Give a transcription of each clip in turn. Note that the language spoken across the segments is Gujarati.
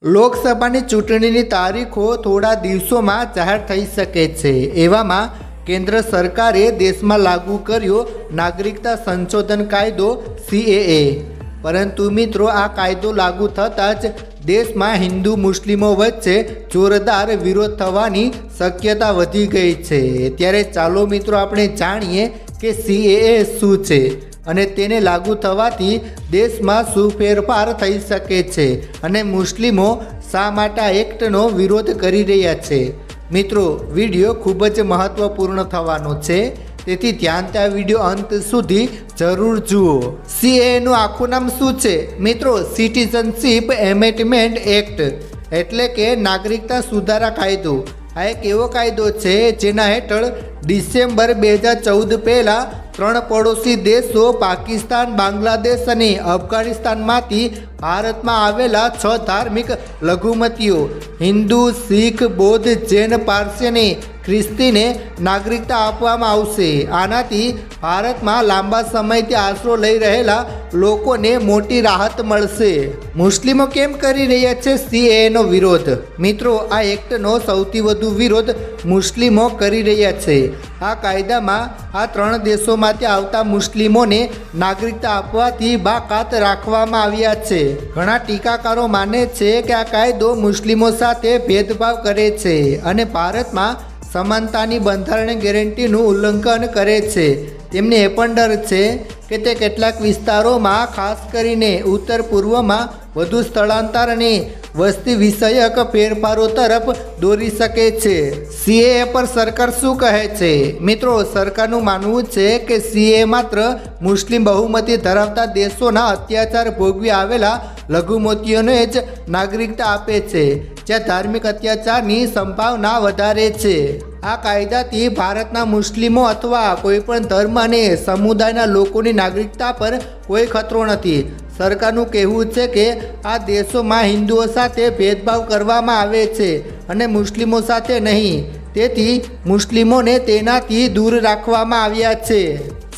લોકસભાની ચૂંટણીની તારીખો થોડા દિવસોમાં જાહેર થઈ શકે છે। એવામાં કેન્દ્ર સરકારે દેશમાં લાગુ કર્યો નાગરિકતા સંશોધન કાયદો CAA। પરંતુ મિત્રો, આ કાયદો લાગુ થતાં જ દેશમાં હિન્દુ મુસ્લિમો વચ્ચે જોરદાર વિરોધ થવાની શક્યતા વધી ગઈ છે। ત્યારે ચાલો મિત્રો આપણે જાણીએ કે CAA શું છે અને તેને લાગુ થવાથી દેશમાં શું ફેરફાર થઈ શકે છે અને મુસ્લિમો શા માટે આ એક્ટનો વિરોધ કરી રહ્યા છે। મિત્રો, વિડીયો ખૂબ જ મહત્વપૂર્ણ થવાનો છે, તેથી ધ્યાનથી આ વિડીયો અંત સુધી જરૂર જુઓ। CAAનું આખું નામ શું છે મિત્રો? સિટીઝનશીપ એમેન્ડમેન્ટ એક્ટ, એટલે કે નાગરિકતા સુધારા કાયદો। આ એક એવો કાયદો છે જેના હેઠળ ડિસેમ્બર 2014 પહેલાં 3 પડોશી દેશો પાકિસ્તાન, બાંગ્લાદેશ અને અફઘાનિસ્તાનમાંથી ભારતમાં આવેલા 6 ધાર્મિક લઘુમતીઓ હિન્દુ, શીખ, બૌદ્ધ, જૈન, પારસી અને ખ્રિસ્તીને નાગરિકતા આપવામાં આવશે। આનાથી ભારતમાં લાંબા સમયથી આશરો લઈ રહેલા લોકોને મોટી રાહત મળશે। મુસ્લિમો કેમ કરી રહ્યા છે CAAનો વિરોધ? મિત્રો, આ એક્ટનો સૌથી વધુ વિરોધ મુસ્લિમો કરી રહ્યા છે। આ કાયદામાં આ 3 દેશોમાંથી આવતા મુસ્લિમોને નાગરિકતા આપવાથી બાકાત રાખવામાં આવ્યા છે। ઘણા ટીકાકારો માને છે કે આ કાયદો મુસ્લિમો સાથે ભેદભાવ કરે છે અને ભારતમાં સમાનતાની બંધારણીય ગેરંટીનું ઉલ્લંઘન કરે છે। તેમને એ પણ ડર છે કે તે કેટલાક વિસ્તારોમાં, ખાસ કરીને ઉત્તર પૂર્વમાં વધુ સ્થળાંતર અને વસ્તી વિષયક ફેરફારો તરફ દોરી શકે છે। CAA પર સરકાર શું કહે છે? મિત્રો, સરકારનું માનવું છે કે CAA માત્ર મુસ્લિમ બહુમતી ધરાવતા દેશોના અત્યાચાર ભોગવી આવેલા લઘુમતીઓને જ નાગરિકતા આપે છે, જ્યાં ધાર્મિક અત્યાચારની સંભાવના વધારે છે। આ કાયદાથી ભારતના મુસ્લિમો અથવા કોઈપણ ધર્મ અને સમુદાયના લોકોની નાગરિકતા પર કોઈ ખતરો નથી। સરકારનું કહેવું છે કે આ દેશોમાં હિન્દુઓ સાથે ભેદભાવ કરવામાં આવે છે અને મુસ્લિમો સાથે નહીં, તેથી મુસ્લિમોને તેનાથી દૂર રાખવામાં આવ્યા છે।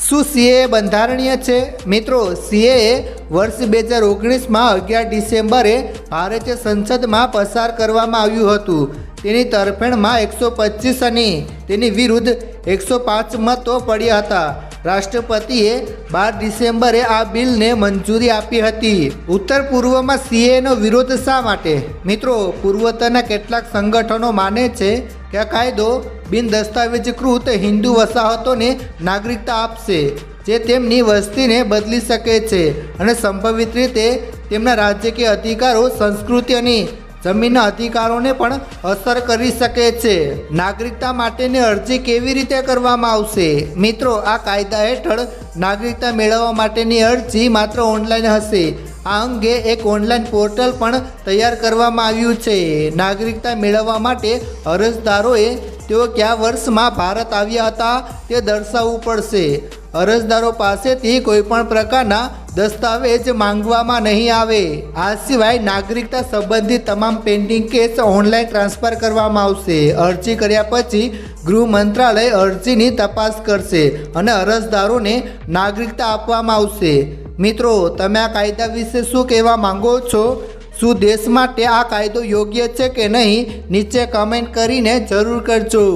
શું CAA બંધારણીય છે? મિત્રો, CAA વર્ષ 2019માં 11 ડિસેમ્બરે ભારતીય સંસદમાં પસાર કરવામાં આવ્યું હતું। તેની તરફેણમાં 125 અને તેની વિરુદ્ધ 105 મતો પડ્યા હતા। રાષ્ટ્રપતિએ 12 ડિસેમ્બરે આ બિલને મંજૂરી આપી હતી। ઉત્તર પૂર્વમાં CAAનો વિરોધ શા માટે? મિત્રો, પૂર્વોત્તરના કેટલાક સંગઠનો માને છે કે આ કાયદો બિન દસ્તાવેજીકૃત હિન્દુ વસાહતોને નાગરિકતા આપશે, જે તેમની વસ્તીને બદલી શકે છે અને સંભવિત રીતે તેમના રાજકીય અધિકારો, સંસ્કૃતિ અને જમીનના અધિકારોને પણ અસર કરી શકે છે। નાગરિકતા માટેની અરજી કેવી રીતે કરવામાં આવશે? મિત્રો, આ કાયદા હેઠળ નાગરિકતા મેળવવા માટેની અરજી માત્ર ઓનલાઈન હશે। આ અંગે એક ઓનલાઈન પોર્ટલ પણ તૈયાર કરવામાં આવ્યું છે। નાગરિકતા મેળવવા માટે અરજદારોએ તેઓ કયા વર્ષમાં ભારત આવ્યા હતા તે દર્શાવવું પડશે। અરજદારો પાસેથી કોઈપણ પ્રકારના દસ્તાવેજ માંગવામાં નહીં આવે। આ સિવાય નાગરિકતા સંબંધિત તમામ પેન્ડિંગ કેસ ઓનલાઈન ટ્રાન્સફર કરવામાં આવશે। અરજી કર્યા પછી ગૃહ મંત્રાલય અરજીની તપાસ કરશે અને અરજદારોને નાગરિકતા આપવામાં આવશે। મિત્રો, તમે આ કાયદા વિશે શું કહેવા માંગો છો? શું દેશ માટે આ કાયદો યોગ્ય છે કે નહીં? નીચે કમેન્ટ કરીને જરૂર કરજો।